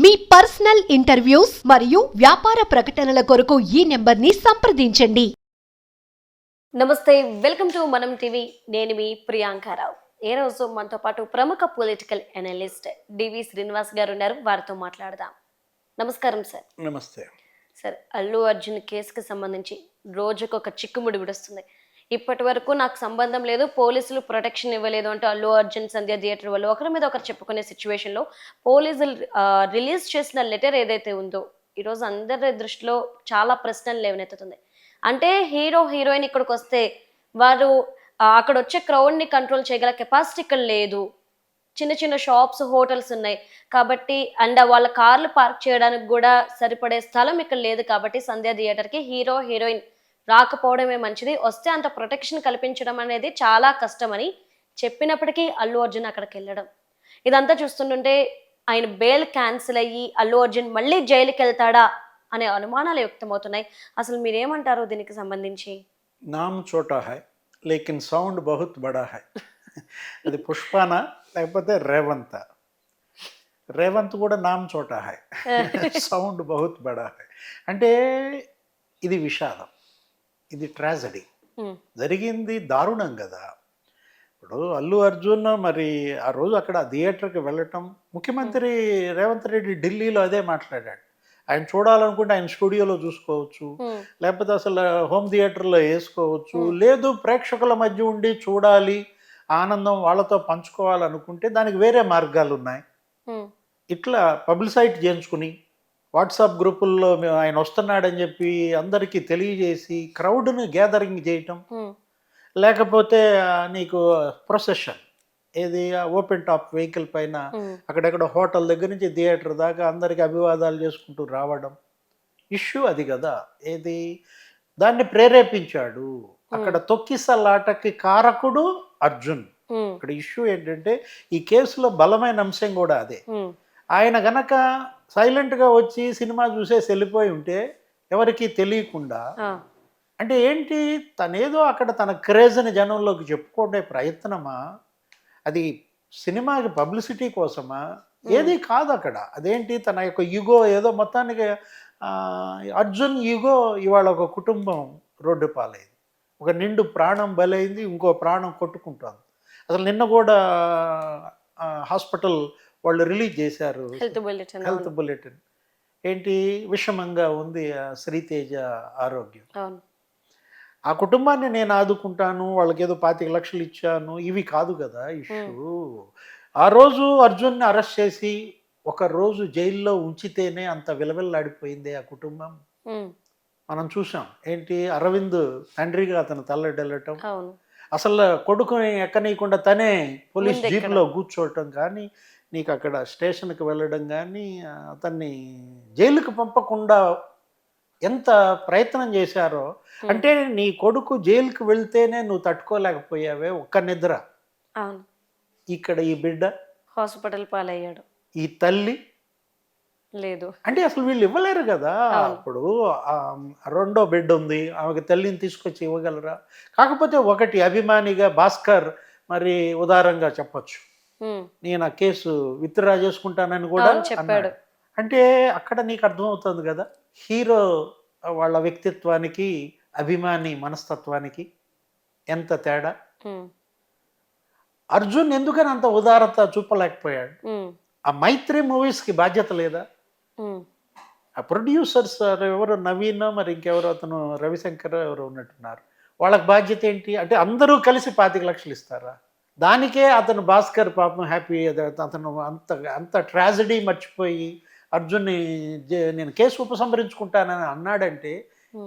మీ personal interviews మరియు వ్యాపార ప్రకటనల కొరకు ఈ నెంబర్ని సంప్రదించండి. నమస్తే, వెల్కమ్ టు మనం టీవీ. నేను మీ ప్రియాంకారావు. ఏ రోజు మనతో పాటు ప్రముఖ పొలిటికల్ అనలిస్ట్ డివి శ్రీనివాస్ గారు ఉన్నారు. వారితో మాట్లాడదాం. నమస్కారం సార్. నమస్తే సార్, అల్లు అర్జున్ కేసుకి సంబంధించి రోజుకు ఒక చిక్కుముడి విడుస్తుంది. ఇప్పటి వరకు నాకు సంబంధం లేదు, పోలీసులు ప్రొటెక్షన్ ఇవ్వలేదు అంటూ అల్లు అర్జున్ సంధ్య థియేటర్ వాళ్ళు ఒకరి మీద ఒకరు చెప్పుకునే సిచ్యువేషన్లో పోలీసులు రిలీజ్ చేసిన లెటర్ ఏదైతే ఉందో ఈరోజు అందరి దృష్టిలో చాలా ప్రశ్నలు లేవనెత్తుతుంది. అంటే హీరో హీరోయిన్ ఇక్కడికి వస్తే వారు అక్కడ వచ్చే క్రౌడ్ని కంట్రోల్ చేయగల కెపాసిటీ ఇక్కడ లేదు. చిన్న చిన్న షాప్స్, హోటల్స్ ఉన్నాయి కాబట్టి, అండ్ వాళ్ళ కార్లు పార్క్ చేయడానికి కూడా సరిపడే స్థలం ఇక్కడ లేదు కాబట్టి సంధ్య థియేటర్కి హీరో హీరోయిన్ రాకపోవడమే మంచిది, వస్తే అంత ప్రొటెక్షన్ కల్పించడం అనేది చాలా కష్టమని చెప్పినప్పటికీ అల్లు అర్జున్ అక్కడికి వెళ్ళడం, ఇదంతా చూస్తుంటే ఆయన బెయిల్ క్యాన్సిల్ అయ్యి అల్లు అర్జున్ మళ్ళీ జైలుకి వెళ్తాడా అనే అనుమానాలు వ్యక్తమవుతున్నాయి. అసలు మీరేమంటారు దీనికి సంబంధించి? నామ్ చోటా హై లేకిన్ సౌండ్ బహుత్ బడా హై. అది పుష్పానా లేకపోతే రేవంత్? రేవంత్ కూడా నామ్ చోటా హై, సౌండ్ బహుత్ బడా హై. అంటే ఇది విషాదం, ఇది ట్రాజడీ. జరిగింది దారుణం కదా. ఇప్పుడు అల్లు అర్జున్ మరి ఆ రోజు అక్కడ థియేటర్కి వెళ్ళటం, ముఖ్యమంత్రి రేవంత్ రెడ్డి ఢిల్లీలో అదే మాట్లాడాడు. ఆయన చూడాలనుకుంటే ఆయన స్టూడియోలో చూసుకోవచ్చు, లేకపోతే అసలు హోమ్ థియేటర్లో వేసుకోవచ్చు, లేదు ప్రేక్షకుల మధ్య ఉండి చూడాలి, ఆనందం వాళ్ళతో పంచుకోవాలనుకుంటే దానికి వేరే మార్గాలు ఉన్నాయి. ఇట్లా పబ్లిసైట్ చేయించుకుని వాట్సాప్ గ్రూపుల్లో ఆయన వస్తున్నాడని చెప్పి అందరికీ తెలియజేసి క్రౌడ్ని గ్యాదరింగ్ చేయటం, లేకపోతే నీకు ప్రొసెషన్ ఏది ఓపెన్ టాప్ వెహికల్ పైన అక్కడెక్కడ హోటల్ దగ్గర నుంచి థియేటర్ దాకా అందరికి అభివాదాలు చేసుకుంటూ రావడం, ఇష్యూ అది కదా. ఏది దాన్ని ప్రేరేపించాడు, అక్కడ తొక్కిసలాటకి కారకుడు అర్జున్. ఇక్కడ ఇష్యూ ఏంటంటే ఈ కేసులో బలమైన అంశం కూడా అదే. ఆయన గనక సైలెంట్గా వచ్చి సినిమా చూసేసి వెళ్ళిపోయి ఉంటే ఎవరికి తెలియకుండా, అంటే ఏంటి తనేదో అక్కడ తన క్రేజ్ని జనంలోకి చెప్పుకునే ప్రయత్నమా, అది సినిమాకి పబ్లిసిటీ కోసమా? ఏది కాదు అక్కడ. అదేంటి తన యొక్క ఈగో ఏదో మొత్తానికి అర్జున్ ఈగో ఇవాళ ఒక కుటుంబం రోడ్డు పాలైంది, ఒక నిండు ప్రాణం బలైంది, ఇంకో ప్రాణం కొట్టుకుంటుంది. అసలు నిన్న కూడా హాస్పిటల్ వాళ్ళు రిలీజ్ చేశారు హెల్త్ బులెటిన్. ఏంటి విషమంగా ఉంది శ్రీతేజ ఆరోగ్యం. ఆ కుటుంబాన్ని నేను ఆదుకుంటాను, వాళ్ళకి ఏదో 25 లక్షలు ఇచ్చాను, ఇవి కాదు కదా ఇష్యూ. ఆ రోజు అర్జున్ని అరెస్ట్ చేసి ఒక రోజు జైల్లో ఉంచితేనే అంత విలవిల్లాడిపోయింది ఆ కుటుంబం. మనం చూసాం ఏంటి అరవింద్ తండ్రిగా అతను తల్లడెళ్ళటం, అసలు కొడుకుని ఎక్కనీయకుండా తనే పోలీస్ జీప్లో కూర్చోవటం, కానీ నీకు అక్కడ స్టేషన్కి వెళ్ళడం కానీ అతన్ని జైలుకి పంపకుండా ఎంత ప్రయత్నం చేశారో. అంటే నీ కొడుకు జైలుకి వెళ్తేనే నువ్వు తట్టుకోలేకపోయావే ఒక్క నిద్ర. ఇక్కడ ఈ బిడ్డ హాస్పిటల్ పాలయ్యాడు, ఈ తల్లి లేదు అంటే అసలు వీళ్ళు ఇవ్వలేరు కదా. ఇప్పుడు రెండో బిడ్డ ఉంది, ఆమెకి తల్లిని తీసుకొచ్చి ఇవ్వగలరా? కాకపోతే ఒకటి అభిమానిగా భాస్కర్ మరి ఉదారంగా చెప్పచ్చు, నేను ఆ కేసు విత్డ్రా చేసుకుంటానని కూడా చెప్పాడు. అంటే అక్కడ నీకు అర్థమవుతుంది కదా హీరో వాళ్ళ వ్యక్తిత్వానికి అభిమాని మనస్తత్వానికి ఎంత తేడా. అర్జున్ ఎందుకని అంత ఉదారత చూపలేకపోయాడు? ఆ మైత్రి మూవీస్కి బాధ్యత లేదా? ఆ ప్రొడ్యూసర్స్ ఎవరు నవీన్ మరి ఇంకెవరు అతను రవిశంకర్ ఎవరు ఉన్నట్టున్నారు, వాళ్ళకి బాధ్యత ఏంటి? అంటే అందరూ కలిసి 25 లక్షలు ఇస్తారా? దానికే అతను భాస్కర్ పాపం హ్యాపీ, అతను అంత అంత ట్రాజడీ మర్చిపోయి అర్జున్ని నేను కేసు ఉపసంహరించుకుంటానని అన్నాడంటే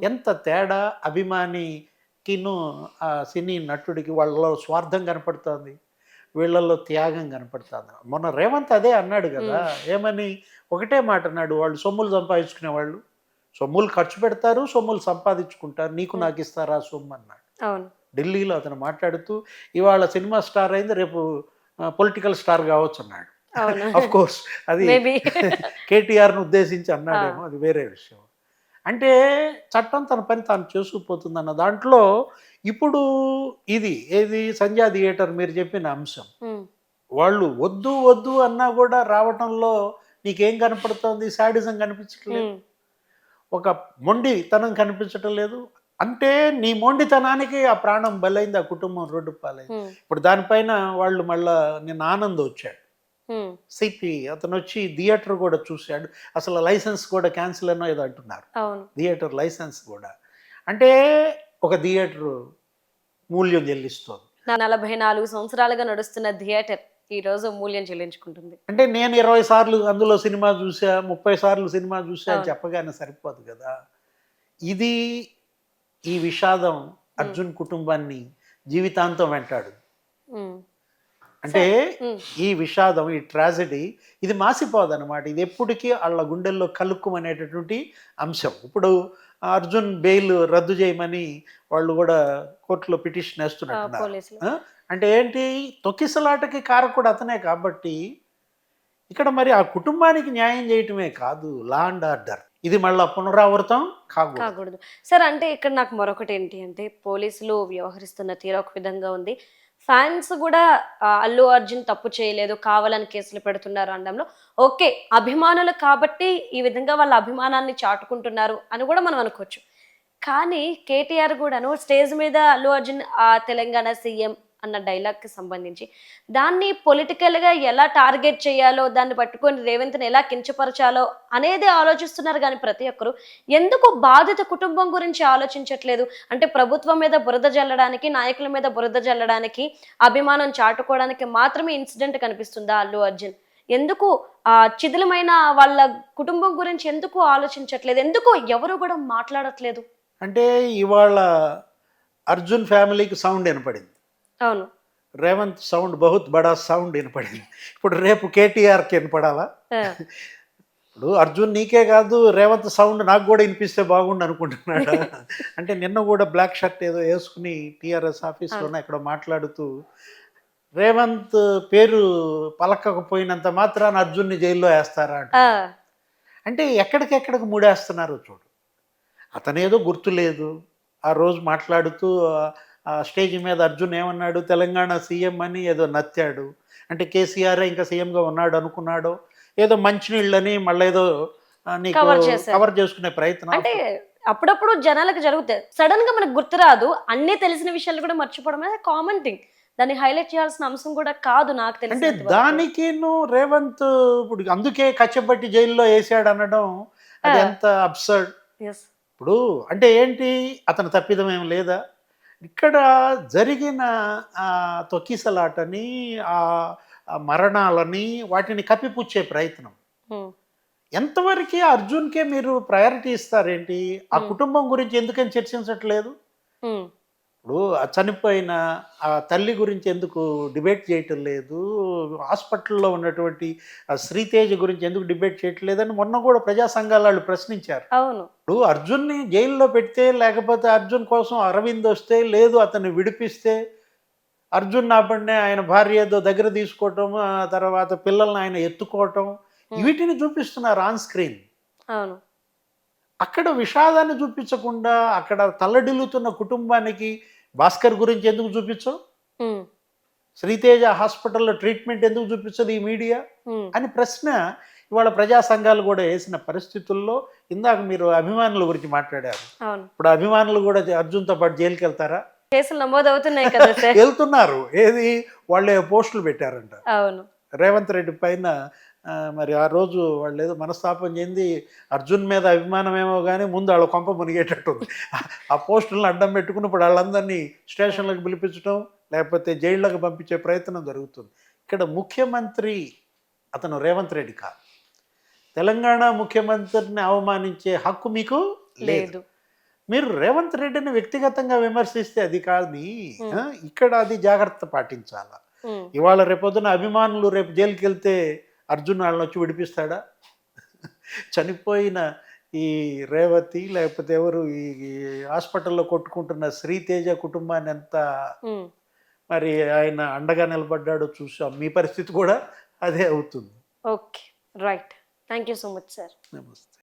ఎంత తేడా. అభిమానికిను ఆ సినీ నటుడికి వాళ్ళలో స్వార్థం కనపడుతుంది, వీళ్ళల్లో త్యాగం కనపడుతుంది. మొన్న రేవంత్ అదే అన్నాడు కదా, ఏమని ఒకటే మాట అన్నాడు, వాళ్ళు సొమ్ములు సంపాదించుకునే వాళ్ళు సొమ్ములు ఖర్చు పెడతారు, సొమ్ములు సంపాదించుకుంటారు, నీకు నాకు ఇస్తారా సొమ్ము అన్నాడు ఢిల్లీలో. అతను మాట్లాడుతూ ఇవాళ సినిమా స్టార్ అయింది, రేపు పొలిటికల్ స్టార్ కావచ్చు అన్నాడు. అఫ్ కోర్స్ అది కేటీఆర్ను ఉద్దేశించి అన్నాడేమో, అది వేరే విషయం. అంటే చట్టం తన పని తాను చేసుకుపోతుందన్న దాంట్లో ఇప్పుడు ఇది ఏది సంధ్యా థియేటర్ మీరు చెప్పిన అంశం, వాళ్ళు వద్దు వద్దు అన్నా కూడా రావటంలో నీకేం కనపడుతోంది? శాడిజం కనిపించట్లేదు, ఒక మొండితనం కనిపించటం లేదు. అంటే నీ మొండితనానికి ఆ ప్రాణం బలైంది, ఆ కుటుంబం రోడ్డు పాలైంది. ఇప్పుడు దానిపైన వాళ్ళు మళ్ళా నిన్న ఆనంద్ వచ్చాడు, సిపి, అతను వచ్చి థియేటర్ కూడా చూశాడు. అసలు లైసెన్స్ కూడా క్యాన్సిల్ అనో ఏదో అంటున్నారు, థియేటర్ లైసెన్స్ కూడా. అంటే ఒక థియేటర్ మూల్యం చెల్లిస్తుంది. 44 సంవత్సరాలుగా నడుస్తున్న థియేటర్ ఈ రోజు మూల్యం చెల్లించుకుంటుంది. అంటే నేను 20 సార్లు అందులో సినిమా చూసా, 30 సార్లు సినిమా చూసా అని చెప్పగానే సరిపోదు కదా. ఇది ఈ విషాదం అర్జున్ కుటుంబాన్ని జీవితాంతం వెంటాడు. అంటే ఈ విషాదం, ఈ ట్రాజడీ ఇది మాసిపోదు అనమాట. ఇది ఎప్పటికీ వాళ్ళ గుండెల్లో కలుక్కుమనేటటువంటి అంశం. ఇప్పుడు అర్జున్ బెయిల్ రద్దు చేయమని వాళ్ళు కూడా కోర్టులో పిటిషన్ వేస్తున్నట్టున్నారు. అంటే ఏంటి, తొక్కిసలాటకి కారకుడు అతనే కాబట్టి ఇక్కడ మరి ఆ కుటుంబానికి న్యాయం చేయటమే కాదు, లా అండ్ ఆర్డర్ ఇది మళ్ళీ పునరావృతం కాకూడదు. సార్, అంటే ఇక్కడ నాకు మరొకటి ఏంటి అంటే, పోలీసులు వ్యవహరిస్తున్న తీరు ఒక విధంగా ఉంది, ఫ్యాన్స్ కూడా అల్లు అర్జున్ తప్పు చేయలేదు కావాలని కేసులు పెడుతున్నారు అనడంలో ఓకే, అభిమానులు కాబట్టి ఈ విధంగా వాళ్ళ అభిమానాన్ని చాటుకుంటున్నారు అని కూడా మనం అనుకోవచ్చు. కానీ కేటీఆర్ కూడాను స్టేజ్ మీద అల్లు అర్జున్ తెలంగాణ సీఎం అన్న డైలాగ్కి సంబంధించి దాన్ని పొలిటికల్గా ఎలా టార్గెట్ చేయాలో, దాన్ని పట్టుకొని రేవంత్ని ఎలా కించపరచాలో అనేది ఆలోచిస్తున్నారు. కానీ ప్రతి ఒక్కరు ఎందుకు బాధిత కుటుంబం గురించి ఆలోచించట్లేదు? అంటే ప్రభుత్వం మీద బురద జల్లడానికి, నాయకుల మీద బురద జల్లడానికి, అభిమానం చాటుకోవడానికి మాత్రమే ఇన్సిడెంట్ కనిపిస్తుందా అల్లు అర్జున్? ఎందుకు చిదిలమైన వాళ్ళ కుటుంబం గురించి ఎందుకు ఆలోచించట్లేదు? ఎందుకు ఎవరు కూడా మాట్లాడట్లేదు? అంటే ఇవాళ అర్జున్ ఫ్యామిలీకి సౌండ్ వినపడింది, అవును, రేవంత్ సౌండ్ బహుత్ బడా సౌండ్ వినపడింది. ఇప్పుడు రేపు కేటీఆర్కి వినపడాలా? ఇప్పుడు అర్జున్ నీకే కాదు, రేవంత్ సౌండ్ నాకు కూడా వినిపిస్తే బాగుండు అనుకుంటున్నాడు. అంటే నిన్న కూడా బ్లాక్ షర్ట్ ఏదో వేసుకుని టీఆర్ఎస్ ఆఫీస్లోనే ఎక్కడో మాట్లాడుతూ రేవంత్ పేరు పలకకపోయినంత మాత్రాన అర్జున్ని జైల్లో వేస్తారా అంటే ఎక్కడికెక్కడికి మూడేస్తున్నారు చూడు. అతనేదో గుర్తులేదు, ఆ రోజు మాట్లాడుతూ స్టేజ్ మీద అర్జున్ ఏమన్నాడు, తెలంగాణ సీఎం అని ఏదో నత్తాడు. అంటే కేసీఆర్ ఇంకా సీఎంగా ఉన్నాడు అనుకున్నాడో, ఏదో మంచినీళ్ళని మళ్ళీ ఏదో నీకు కవర్ చేసుకునే ప్రయత్నం. అంటే అప్పుడప్పుడు జనాలకు జరుగుతాయి, సడన్ గా మనకు గుర్తురాదు, అన్నీ తెలిసిన విషయాలు కూడా మర్చిపోవడం అనేది కామన్ థింగ్. దాన్ని హైలైట్ చేయాల్సిన అంశం కూడా కాదు నాకు తెలిసి. అంటే దానికి రేవంత్ ఇప్పుడు అందుకే కచ్చబట్టి జైల్లో వేసాడు అనడం అది ఎంత అబ్సర్డ్. ఇప్పుడు అంటే ఏంటి, అతను తప్పిదం ఏం లేదా? ఇక్కడ జరిగిన తొక్కిసలాటని, ఆ మరణాలని, వాటిని కప్పిపుచ్చే ప్రయత్నం ఎంతవరకు అర్జున్కే మీరు ప్రయారిటీ ఇస్తారేంటి? ఆ కుటుంబం గురించి ఎందుకని చర్చించట్లేదు? ఇప్పుడు చనిపోయిన ఆ తల్లి గురించి ఎందుకు డిబేట్ చేయటం లేదు? హాస్పిటల్లో ఉన్నటువంటి శ్రీతేజ గురించి ఎందుకు డిబేట్ చేయట్లేదని మొన్న కూడా ప్రజా సంఘాల వాళ్ళు ప్రశ్నించారు. అవును, ఇప్పుడు అర్జున్ని జైల్లో పెడితే, లేకపోతే అర్జున్ కోసం అరవింద్ వస్తే, లేదు అతన్ని విడిపిస్తే, అర్జున్ నాపడినే ఆయన భార్య ఏదో దగ్గర తీసుకోవటం, తర్వాత పిల్లల్ని ఆయన ఎత్తుకోవటం, వీటిని చూపిస్తున్నారు ఆన్ స్క్రీన్. అవును, అక్కడ విషాదాన్ని చూపించకుండా అక్కడ తల్లడిల్లుతున్న కుటుంబానికి భాస్కర్ గురించి ఎందుకు చూపించవు? శ్రీతేజ హాస్పిటల్లో ట్రీట్మెంట్ ఎందుకు చూపించదు ఈ మీడియా అని ప్రశ్న ఇవాళ ప్రజా సంఘాలు కూడా వేసిన పరిస్థితుల్లో, ఇందాక మీరు అభిమానుల గురించి మాట్లాడారు. ఇప్పుడు అభిమానులు కూడా అర్జున్తో పాటు జైలుకి వెళ్తారా? కేసులు నమోదవుతున్నాయి కదా సార్. వెళ్తున్నారు. ఏది, వాళ్ళే పోస్టులు పెట్టారంట. అవును, రేవంత్ రెడ్డి పైన మరి ఆ రోజు వాళ్ళు ఏదో మనస్తాపం చెంది అర్జున్ మీద అభిమానం ఏమో కానీ ముందు వాళ్ళ కొంప మునిగేటట్టుంది. ఆ పోస్టులను అడ్డం పెట్టుకుని ఇప్పుడు వాళ్ళందరినీ స్టేషన్లకు పిలిపించడం, లేకపోతే జైళ్ళకు పంపించే ప్రయత్నం జరుగుతుంది. ఇక్కడ ముఖ్యమంత్రి అతను రేవంత్ రెడ్డి కాదు. తెలంగాణ ముఖ్యమంత్రిని అవమానించే హక్కు మీకు లేదు. మీరు రేవంత్ రెడ్డిని వ్యక్తిగతంగా విమర్శిస్తే అది కాదు, ఇక్కడ అది జాగ్రత్త పాటించాలా. ఇవాళ రేపొద్దున అభిమానులు రేపు జైలుకి వెళ్తే అర్జున్ వాళ్ళని వచ్చి విడిపిస్తాడా? చనిపోయిన ఈ రేవతి, లేకపోతే ఎవరు ఈ హాస్పిటల్లో కొట్టుకుంటున్న శ్రీతేజ కుటుంబాన్ని ఎంత మరి ఆయన అండగా నిలబడ్డాడో చూసాం. మీ పరిస్థితి కూడా అదే అవుతుంది. Okay, right. Thank you so much sir. నమస్తే.